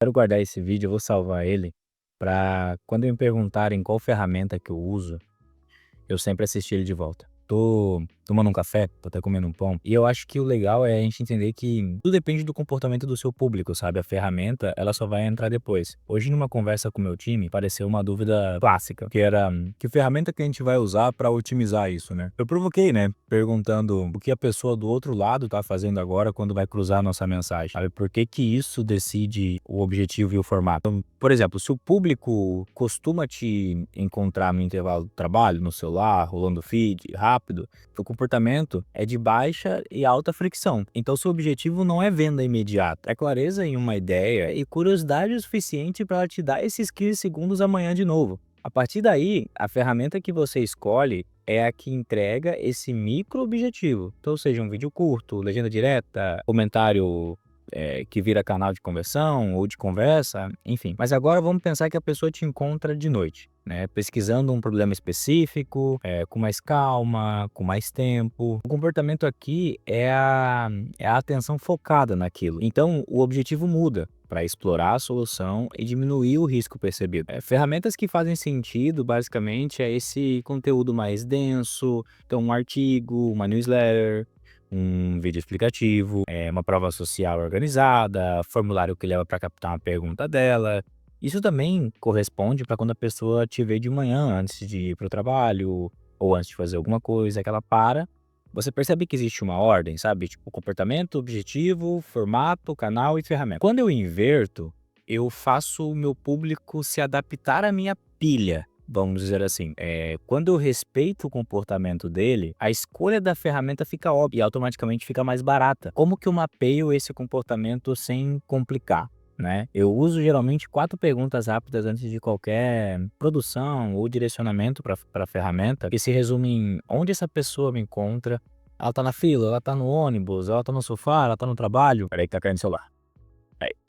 Quero guardar esse vídeo, eu vou salvar ele para quando me perguntarem qual ferramenta que eu uso, eu sempre assistir ele de volta. Tô tomando um café, tô até comendo um pão, e eu acho que o legal é a gente entender que tudo depende do comportamento do seu público, sabe? A ferramenta, ela só vai entrar depois. Hoje, numa conversa com o meu time, apareceu uma dúvida clássica, que era que ferramenta que a gente vai usar para otimizar isso, né? Eu provoquei, né? Perguntando o que a pessoa do outro lado tá fazendo agora quando vai cruzar a nossa mensagem, sabe? Por que que isso decide o objetivo e o formato? Então, por exemplo, se o público costuma te encontrar no intervalo do trabalho, no celular, rolando feed, rápido, o comportamento é de baixa e alta fricção. Então, seu objetivo não é venda imediata, é clareza em uma ideia e curiosidade o suficiente para ela te dar esses 15 segundos amanhã de novo. A partir daí, a ferramenta que você escolhe é a que entrega esse micro objetivo. Então, seja um vídeo curto, legenda direta, comentário que vira canal de conversão ou de conversa, enfim. Mas agora vamos pensar que a pessoa te encontra de noite, né? Pesquisando um problema específico, com mais calma, com mais tempo. O comportamento aqui é a atenção focada naquilo. Então, o objetivo muda para explorar a solução e diminuir o risco percebido. Ferramentas que fazem sentido, basicamente, é esse conteúdo mais denso, então um artigo, uma newsletter, um vídeo explicativo, uma prova social organizada, formulário que leva para captar uma pergunta dela. Isso também corresponde para quando a pessoa te vê de manhã antes de ir para o trabalho ou antes de fazer alguma coisa que ela para. Você percebe que existe uma ordem, sabe? Tipo, comportamento, objetivo, formato, canal e ferramenta. Quando eu inverto, eu faço o meu público se adaptar à minha pilha. Vamos dizer assim, quando eu respeito o comportamento dele, a escolha da ferramenta fica óbvia e automaticamente fica mais barata. Como que eu mapeio esse comportamento sem complicar, né? Eu uso geralmente 4 perguntas rápidas antes de qualquer produção ou direcionamento para a ferramenta, que se resume em onde essa pessoa me encontra. Ela tá na fila, ela tá no ônibus, ela tá no sofá, ela tá no trabalho. Peraí que tá caindo o celular.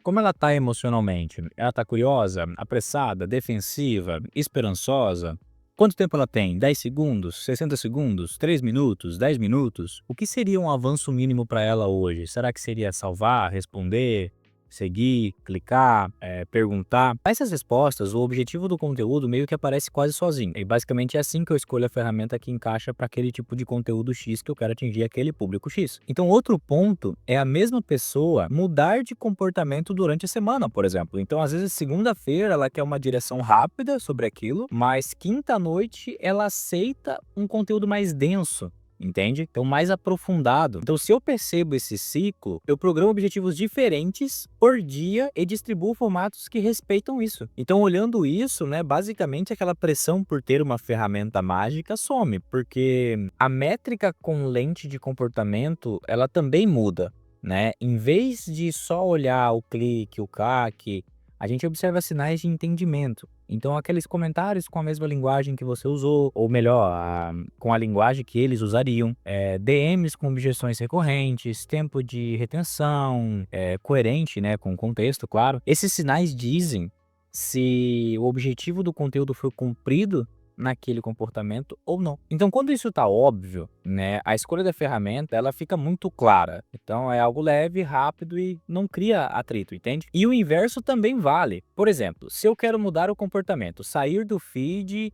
Como ela tá emocionalmente? Ela tá curiosa, apressada, defensiva, esperançosa? Quanto tempo ela tem? 10 segundos? 60 segundos? 3 minutos? 10 minutos? O que seria um avanço mínimo para ela hoje? Será que seria salvar, responder, seguir, clicar, perguntar? Essas respostas, o objetivo do conteúdo meio que aparece quase sozinho. E basicamente é assim que eu escolho a ferramenta que encaixa para aquele tipo de conteúdo X que eu quero atingir aquele público X. Então, outro ponto é a mesma pessoa mudar de comportamento durante a semana, por exemplo. Então, às vezes, segunda-feira ela quer uma direção rápida sobre aquilo, mas quinta à noite ela aceita um conteúdo mais denso. Entende? Então, mais aprofundado. Então, se eu percebo esse ciclo, eu programo objetivos diferentes por dia e distribuo formatos que respeitam isso. Então, olhando isso, né, basicamente aquela pressão por ter uma ferramenta mágica some, porque a métrica com lente de comportamento, ela também muda, né? Em vez de só olhar o clique, o CAC, a gente observa sinais de entendimento. Então, aqueles comentários com a mesma linguagem que você usou, ou melhor, com a linguagem que eles usariam, DMs com objeções recorrentes, tempo de retenção, coerente, né, com o contexto, claro. Esses sinais dizem se o objetivo do conteúdo foi cumprido naquele comportamento ou não. Então, quando isso tá óbvio, né, a escolha da ferramenta, ela fica muito clara. Então, é algo leve, rápido e não cria atrito, entende? E o inverso também vale. Por exemplo, se eu quero mudar o comportamento, sair do feed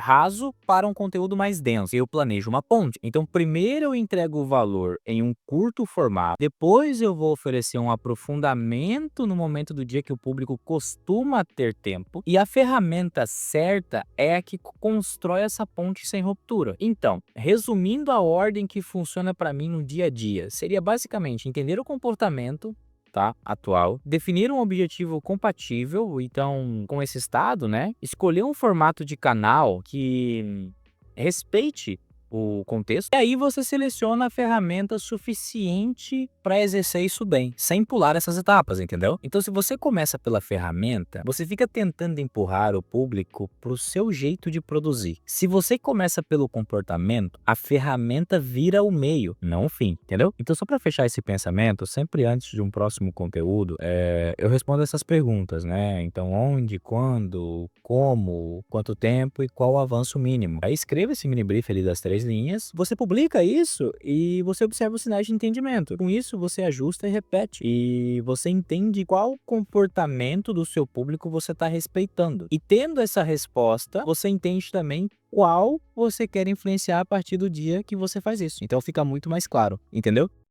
raso para um conteúdo mais denso, eu planejo uma ponte. Então, primeiro eu entrego o valor em um curto formato, depois eu vou oferecer um aprofundamento no momento do dia que o público costuma ter tempo, e a ferramenta certa é a que constrói essa ponte sem ruptura. Então, resumindo a ordem que funciona para mim no dia a dia, seria basicamente entender o comportamento, tá, atual, definir um objetivo compatível, então, com esse estado, né, escolher um formato de canal que respeite o contexto, e aí você seleciona a ferramenta suficiente para exercer isso bem, sem pular essas etapas, entendeu? Então, se você começa pela ferramenta, você fica tentando empurrar o público para o seu jeito de produzir. Se você começa pelo comportamento, a ferramenta vira o meio, não o fim, entendeu? Então, só para fechar esse pensamento, sempre antes de um próximo conteúdo, eu respondo essas perguntas, né? Então, onde, quando, como, quanto tempo e qual o avanço mínimo. Aí escreva esse mini brief ali das 3 10 linhas, você publica isso e você observa os sinais de entendimento. Com isso, você ajusta e repete. E você entende qual comportamento do seu público você está respeitando. E tendo essa resposta, você entende também qual você quer influenciar a partir do dia que você faz isso. Então fica muito mais claro, entendeu?